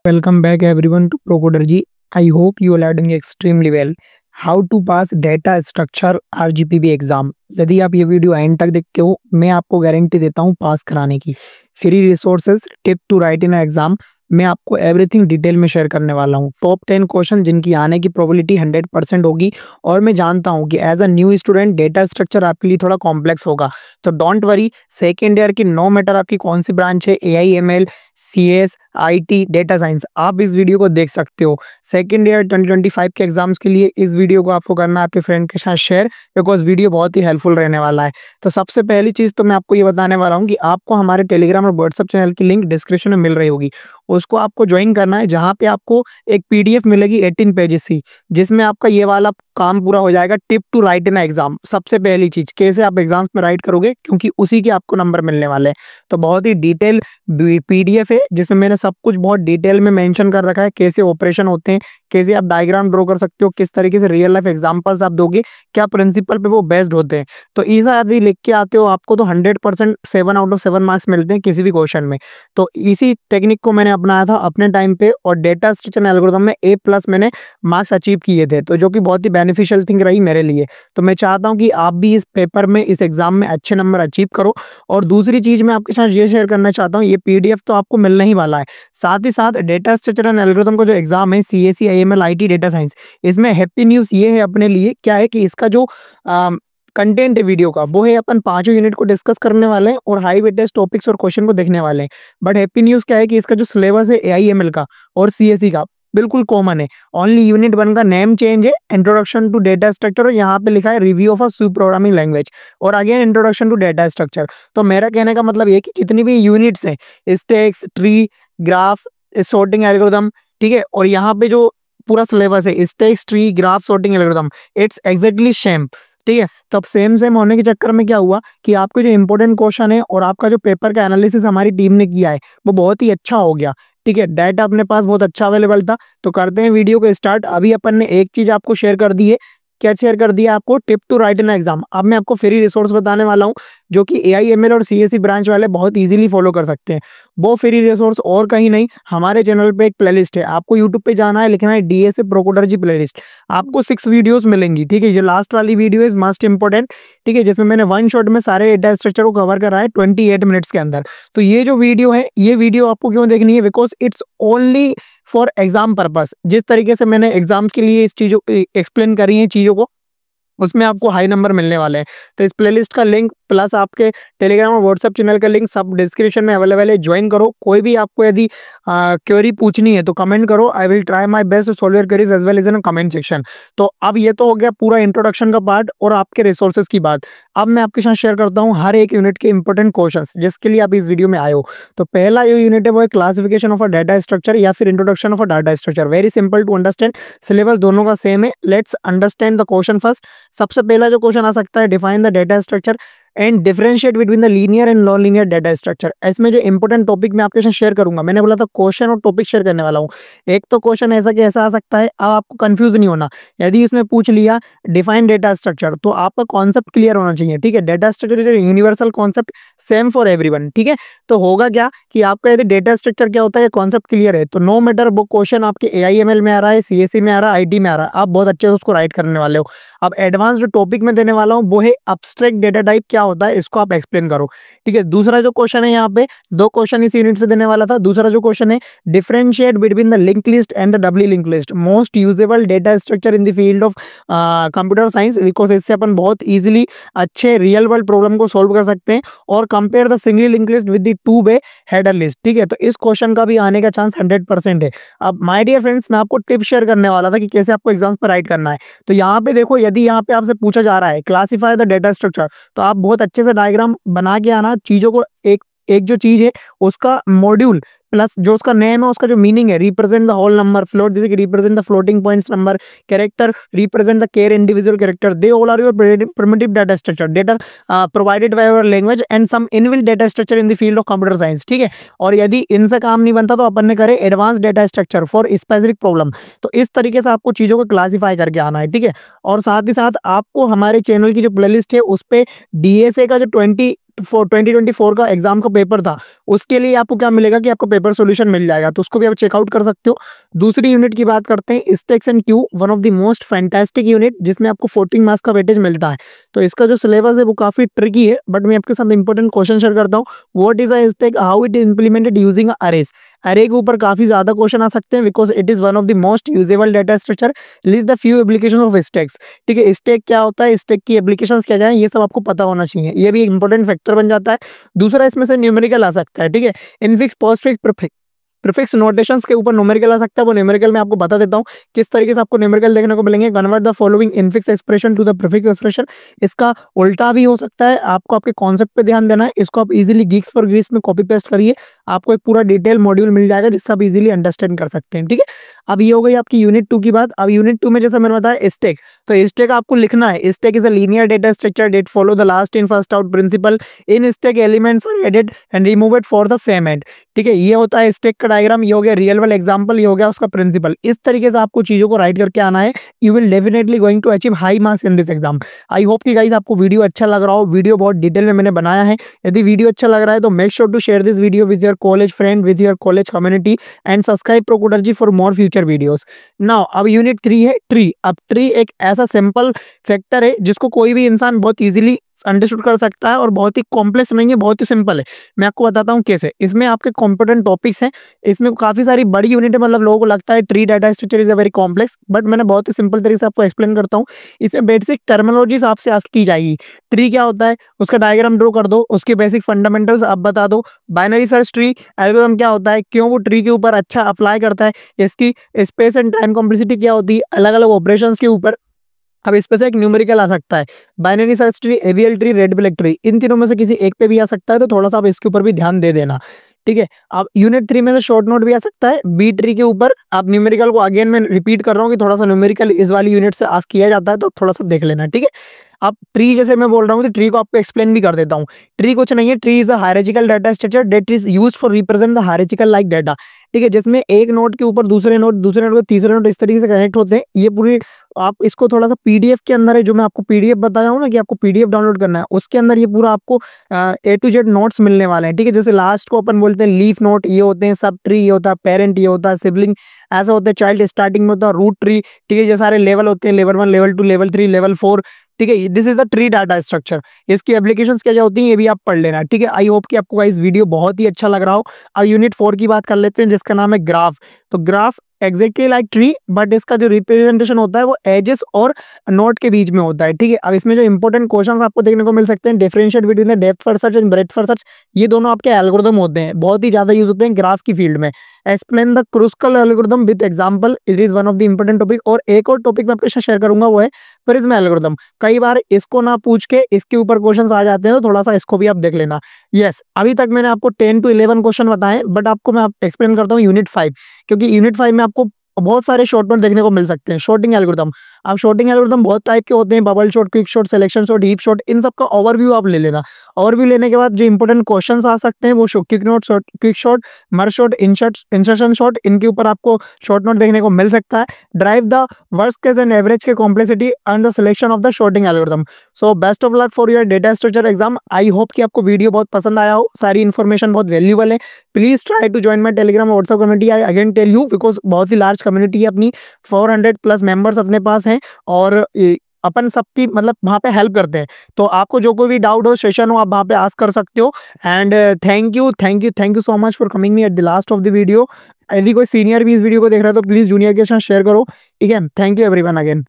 Welcome back everyone to ProCoderG. I hope you all are doing extremely well. How to pass data structure RGPB exam. यदि आप ये video and तक देखते हो, मैं आपको गारंटी देता हूँ पास कराने की। Free resources, tip to write in exam, मैं आपको एवरीथिंग डिटेल में शेयर करने वाला हूँ। टॉप 10 क्वेश्चन जिनकी आने की प्रोबेबिलिटी 100% होगी। और मैं जानता हूँ कि as a new student data structure आपके लिए थोड़ा कॉम्प्लेक्स होगा, तो डोंट वरी। सेकेंड ईयर की नो मैटर आपकी कौन सी ब्रांच है, AI/ML, CS, IT, data science, आप इस वीडियो को देख सकते हो। सेकेंड ईयर 2025 के एग्जाम्स के लिए इस वीडियो को आपको करना है आपके फ्रेंड के साथ शेयर, बिकॉज वीडियो बहुत ही हेल्पफुल रहने वाला है। तो सबसे पहली चीज तो मैं आपको ये बताने वाला हूँ कि आपको हमारे टेलीग्राम और व्हाट्सएप चैनल की लिंक डिस्क्रिप्शन में मिल रही होगी, उसको आपको ज्वाइन करना है, जहां पे आपको एक PDF मिलेगी 18 पेजेस की, जिसमें आपका ये वाला काम पूरा हो जाएगा। Tip to write in exam, सबसे पहली चीज कैसे आप एग्जाम्स में राइट करोगे, क्योंकि उसी के आपको नंबर मिलने वाले हैं। तो बहुत ही डिटेल PDF है, जिसमें मैंने सब कुछ बहुत डिटेल में मेंशन कर रखा है, कैसे ऑपरेशन होते हैं, कैसे आप डायग्राम ड्रॉ कर सकते हो, किस तरीके से रियल लाइफ एग्जांपल्स आप दोगे, क्या प्रिंसिपल पे वो बेस्ड होते हैं। तो ईजा यदि लिख के आते हो आपको तो 100% 7 आउट ऑफ 7 मार्क्स मिलते हैं किसी भी क्वेश्चन में। तो इसी टेक्निक को मैंने अपनाया था अपने टाइम पे, और डेटा स्ट्रक्चर एल्गोरिथम में A+ मैंने मार्क्स अचीव किए थे, तो जो कि बहुत ही बेनिफिशियल थिंग रही मेरे लिए। तो मैं चाहता हूँ कि आप भी इस पेपर में, इस एग्जाम में अच्छे नंबर अचीव करो। और दूसरी चीज मैं आपके साथ ये शेयर करना चाहता हूँ, ये PDF तो आपको मिलने ही वाला है। साथ ही साथ डेटा स्ट्रक्चर एंड एल्गोरिथम का जो एग्जाम है, CSE, IML, IT, data science, इसमें हैप्पी न्यूज ये है अपने लिए, क्या है कि इसका जो कंटेंट है वीडियो का, वो है अपन 5 यूनिट को डिस्कस करने वाले हैं और हाई वेटेज टॉपिक्स और क्वेश्चन को देखने वाले हैं। बट हैप्पी न्यूज क्या है कि इसका जो सिलेबस है AI/ML का और CSE का बिल्कुल कॉमन है। ओनली यूनिट 1 का नेम चेंज है, इंट्रोडक्शन टू डेटा स्ट्रक्चर, और यहाँ पे लिखा है review of a C programming language, और again introduction to data structure. तो मेरा कहने का मतलब ये कि जितनी भी यूनिट्स हैं, stacks, tree, graph, sorting algorithm, ठीक है, और यहाँ पे जो पूरा सिलेबस है, stacks, tree, graph, sorting algorithm, it's exactly same. ठीक है, तो अब सेम होने के चक्कर में क्या हुआ कि आपके जो इंपॉर्टेंट क्वेश्चन है और आपका जो पेपर का एनालिसिस हमारी टीम ने किया है, वो बहुत ही अच्छा हो गया। ठीक है, डाटा अपने पास बहुत अच्छा अवेलेबल था। तो करते हैं वीडियो को स्टार्ट। अभी अपन ने एक चीज आपको शेयर कर दी है। क्या शेयर कर दिया आपको? Tip to write in exam. अब मैं आपको फ्री रिसोर्स बताने वाला हूं, जो कि AI/ML और CSE ब्रांच वाले बहुत इजीली फॉलो कर सकते हैं। वो फ्री रिसोर्स और कहीं नहीं, हमारे चैनल पे एक प्लेलिस्ट है। आपको यूट्यूब पे जाना है, लिखना है DSA ProCoderG प्लेलिस्ट, आपको 6 वीडियोस मिलेंगी। ठीक है, ये लास्ट वाली वीडियो इज मस्ट इंपॉर्टेंट। ठीक है, जिसमें मैंने वन शॉट में सारे डेटा स्ट्रक्चर को कवर करा है 28 मिनट्स के अंदर। तो ये जो वीडियो है, ये वीडियो आपको क्यों देखनी है? Because it's only for exam purpose. जिस तरीके से मैंने एग्जाम्स के लिए इस चीजों एक्सप्लेन करी है चीजों को, उसमें आपको हाई नंबर मिलने वाले हैं। तो इस प्लेलिस्ट का लिंक प्लस आपके टेलीग्राम और व्हाट्सएप चैनल का लिंक सब डिस्क्रिप्शन में अवेलेबल है, ज्वाइन करो। कोई भी आपको यदि क्वेरी पूछनी है तो कमेंट करो, I will try my best to solve your queries as well as in comment section. तो अब ये तो हो गया पूरा इंट्रोडक्शन का पार्ट और आपके रिसोर्सेज की बात। अब मैं आपके साथ शेयर करता हूँ हर एक यूनिट के इंपॉर्टेंट क्वेश्चंस, जिसके लिए आप इस वीडियो में आए हो। तो पहला जो यूनिट है वो है classification of a data structure या फिर introduction of a data structure. Very simple to understand, syllabus दोनों का सेम है। Let's understand the question first. सबसे पहला जो क्वेश्चन आ सकता है, define the data structure and differentiate between the linear and non linear data structure. इसमें जो इंपॉर्टेंट टॉपिक मैं आपके साथ शेयर करूंगा, मैंने बोला था क्वेश्चन और टॉपिक शेयर करने वाला हूं। एक तो क्वेश्चन ऐसा कि ऐसा आ सकता है, अब आपको कंफ्यूज नहीं होना। यदि इसमें पूछ लिया डिफाइन डेटा स्ट्रक्चर, तो आपका कॉन्सेप्ट क्लियर होना चाहिए। ठीक है, data structure is universal concept, same for everyone. ठीक है, तो होगा क्या कि आपका यदि डेटा स्ट्रक्चर क्या होता है, कॉन्सेप्ट क्लियर है, तो नो मैटर वो क्वेश्चन आपके AI/ML में आ रहा है, CSE में आ रहा है, IT में आ रहा है, आप बहुत अच्छे से उसको राइट करने वाले हो। अब एडवांस जो टॉपिक में देने वाला हूं वो है अब्स्ट्रैक्ट डेटा टाइप क्या होता है, इसको आप एक्सप्लेन करो। ठीक है, दूसरा जो क्वेश्चन है, यहाँ पे 2 क्वेश्चन इस यूनिट से देने वाला था। दूसरा जो क्वेश्चन है, differentiate between the link list and the doubly link list, most usable data structure in the field of computer science, because इससे अपन बहुत इजीली अच्छे रियल वर्ल्ड प्रॉब्लम को सॉल्व कर सकते हैं। और compare the singly link list with the 2 way header list. ठीक है, तो इस क्वेश्चन का भी आने का चांस 100% है। अब माय डियर फ्रेंड्स, मैं आपको टिप शेयर करने वाला था कि कैसे आपको एग्जाम्स पर राइट करना है। तो यहाँ पे देखो, यदि यहाँ पे आपसे पूछा जा रहा है क्लासिफाई द डेटा स्ट्रक्चर, तो आप बहुत अच्छे से डायग्राम बना के आना, चीजों को एक जो चीज है उसका मॉड्यूल प्लस जो उसका नेम है, उसका जो मीनिंग है, represent the whole number, float जैसे कि represent the floating points number, character represent the care individual character, they all are your primitive data structure, data provided by your language and some inbuilt data structure in the field of computer science. ठीक है, और यदि इनसे काम नहीं बनता तो अपन ने करे advance data structure for specific problem. तो इस तरीके से आपको चीजों को क्लासीफाई करके आना है। ठीक है, और साथ ही साथ आपको हमारे चैनल की जो प्लेलिस्ट है उस पर DSA का जो 2024 का एग्जाम का पेपर था, उसके लिए आपको क्या मिलेगा कि आपको पेपर सॉल्यूशन मिल जाएगा, तो उसको भी आप चेकआउट कर सकते हो। दूसरी यूनिट की बात करते हैं, stakes and Q, one of the most fantastic unit, जिसमें आपको 14 मार्क्स का वेटेज मिलता है। तो इसका जो सिलेबस है वो काफी ट्रिकी है, बट मैं आपके साथ इंपॉर्टेंट क्वेश्चन शेयर करता हूँ। What is a stack, how it is implemented using arrays. अरे के ऊपर काफी ज्यादा क्वेश्चन आ सकते हैं, because it is one of the most usable data structure. List the few application of stacks. ठीक है, स्टैक क्या होता है, स्टैक की एप्लीकेशंस क्या है, ये सब आपको पता होना चाहिए, ये भी एक इंपॉर्टेंट फैक्टर बन जाता है। दूसरा इसमें से न्यूमेरिकल आ सकता है। ठीक है, इनफिक्स, पोस्टफिक्स, प्रीफिक्स नोटेशंस के ऊपर न्यूमेरिकल आ सकता है। वो न्यूमेरिकल में आपको बता देता हूँ किस तरीके से आपको न्यूमेरिकल देखने को मिलेंगे। Convert the following infix expression to the prefix expression. इसका उल्टा भी हो सकता है, आपको आपके कॉन्सेप्ट पे ध्यान देना है। इसको आप इजीली गीक्स फॉर ग्रीस में कॉपी पेस्ट करिए, आपको एक पूरा डिटेल मॉड्यूल मिल जाएगा जिससे आप इजीली अंडरस्टैंड कर सकते हैं। ठीक है, अब ये हो गई आपकी यूनिट 2 की बात। अब यूनिट 2 में जैसा मैंने बताया स्टैक, तो स्टैक आपको लिखना है। Stack is a linear data structure that follow the last in first out principle. In stack elements are added and removed for the same end. ठीक है, ये होता है स्टैक का डायग्राम, ये हो गया रियल वर्ल्ड एग्जांपल, ये हो गया उसका प्रिंसिपल। इस तरीके से आपको चीजों को राइट करके आना है। You will definitely going to achieve high marks in this exam. I hope कि गाइस आपको वीडियो अच्छा लग रहा हो। वीडियो बहुत डिटेल में मैंने बनाया है। यदि वीडियो अच्छा लग रहा है तो make sure to share this video with your college friend, with your college community and subscribe प्रोकोडर्जी for more future videos. Now अब यूनिट 3 है ट्री। अब ट्री एक ऐसा सिंपल फैक्टर है जिसको कोई भी इंसान बहुत इजीली अंडरस्टूड कर सकता है और बहुत ही कॉम्प्लेक्स नहीं है, बहुत ही सिंपल है। मैं आपको बताता हूँ कैसे। इसमें आपके कॉम्पोनेंट टॉपिक्स हैं, इसमें काफी सारी बड़ी यूनिट है, मतलब लोगों को लगता है tree data structure is a very complex, but मैंने बहुत ही सिंपल तरीके से आपको एक्सप्लेन करता हूँ। इसमें बेसिक टर्मिनोलॉजीज आपसे आस्क की जाएगी। ट्री क्या होता है, उसका डायग्राम ड्रॉ कर दो, उसके बेसिक फंडामेंटल्स आप बता दो। बाइनरी सर्च ट्री एल्गोरिथम क्या होता है, क्यों वो ट्री के ऊपर अच्छा अप्लाई करता है, इसकी स्पेस एंड टाइम कॉम्प्लेक्सिटी क्या होती है अलग अलग ऑपरेशंस के ऊपर। अब इस पे से एक न्यूमेरिकल आ सकता है, binary search tree, AVL tree, red black tree, इन तीनों में से किसी एक पे भी आ सकता है, तो थोड़ा सा आप इसके ऊपर भी ध्यान दे देना। ठीक है, अब यूनिट 3 में से शॉर्ट नोट भी आ सकता है बी ट्री के ऊपर। आप न्यूमेरिकल को अगेन मैं रिपीट कर रहा हूँ कि थोड़ा सा न्यूमेरिकल इस वाली यूनिट से आस्क किया जाता है, तो थोड़ा सा देख लेना। ठीक है, अब ट्री जैसे मैं बोल रहा हूँ तो ट्री को आपको एक्सप्लेन भी कर देता हूँ। ट्री कुछ नहीं है, tree is a hierarchical data structure that is used for represent the hierarchical like data. ठीक है, जिसमें एक नोड के ऊपर दूसरे नोड, दूसरे नोड के तीसरे नोड, इस तरीके से कनेक्ट होते हैं। ये पूरी आप इसको थोड़ा सा पीडीएफ के अंदर है, जो मैं आपको पीडीएफ बताया हूँ ना कि आपको पीडीएफ डाउनलोड करना है, उसके अंदर ये पूरा आपको ए टू जेड नोट्स मिलने वाले हैं। ठीक है, जैसे लास्ट को अपन बोलते हैं लीफ नोट, ये होते हैं सब ट्री, ये होता है पेरेंट, ये होता है सिबलिंग, ऐसा होता है चाइल्ड, स्टार्टिंग में होता है रूट ट्री। ठीक है, ये सारे लेवल होते हैं, लेवल 1, लेवल 2, लेवल 3, लेवल 4। ठीक है, this is the tree data structure. इसकी एप्लीकेशंस क्या क्या होती हैं ये भी आप पढ़ लेना। ठीक है, आई होप कि आपको इस वीडियो बहुत ही अच्छा लग रहा हो। अब यूनिट 4 की बात कर लेते हैं, जिसका नाम है ग्राफ। तो graph exactly like tree, but इसका जो रिप्रेजेंटेशन होता है वो एजेस और नोट के बीच में होता है। ठीक है, अब इसमें जो इंपॉर्टेंट क्वेश्चंस आपको देखने को मिल सकते हैं, differentiate between the depth first search and breadth first search, ये दोनों आपके एल्गोरिथम होते हैं, बहुत ही ज्यादा यूज होते हैं ग्राफ की फील्ड में। Explain the Kruskal algorithm with example, it is one of the important topic. और एक और टॉपिक मैं आपके साथ शेयर करूंगा, वो है प्रिज्म एल्गोरिथम। कई बार इसको ना पूछ के इसके ऊपर क्वेश्चंस आ जाते हैं, तो थोड़ा सा इसको भी आप देख लेना। यस, अभी तक मैंने आपको 10 to 11 क्वेश्चन बताए, बट आपको मैं एक्सप्लेन करता हूँ यूनिट 5, क्योंकि यूनिट 5 में आपको बहुत सारे शॉर्ट नोट देखने को मिल सकते हैं। शॉर्टिंग एल्गोरिथम, अब शॉर्टिंग एल्गोरिथम बहुत टाइप के होते हैं, bubble sort, quick sort, selection sort, heap sort, इन सब का ओवरव्यू आप ले लेना। ओवरव्यू लेने के बाद जो इंपॉर्टेंट क्वेश्चंस आ सकते हैं वो क्विक नोट, क्विक शॉट, मर्ज शॉट, इंसर्शन शॉट, इनके ऊपर आपको शॉर्ट नोट देखने को मिल सकता है। Drive the worst case and average के complexity and the selection of the sorting algorithm. So best of luck for your data structure exam. I hope कि आपको वीडियो बहुत पसंद आया हो, सारी इन्फॉर्मेशन बहुत वैल्यूबल है। Please try to join my Telegram WhatsApp community. I again tell you, because बहुत ही लार्ज कम्युनिटी है अपनी, 400+ मेंबर्स अपने पास हैं, और अपन सबकी मतलब वहाँ पे हेल्प करते हैं। तो आपको जो कोई भी डाउट हो, सेशन हो, आप वहाँ पे आस्क कर सकते हो। And thank you so much for coming me at the last of the video. यदि कोई सीनियर भी इस वीडियो को देख रहा है तो प्लीज जूनियर के साथ शेयर करो। ठीक है, थैंक यू एवरीवन अगेन।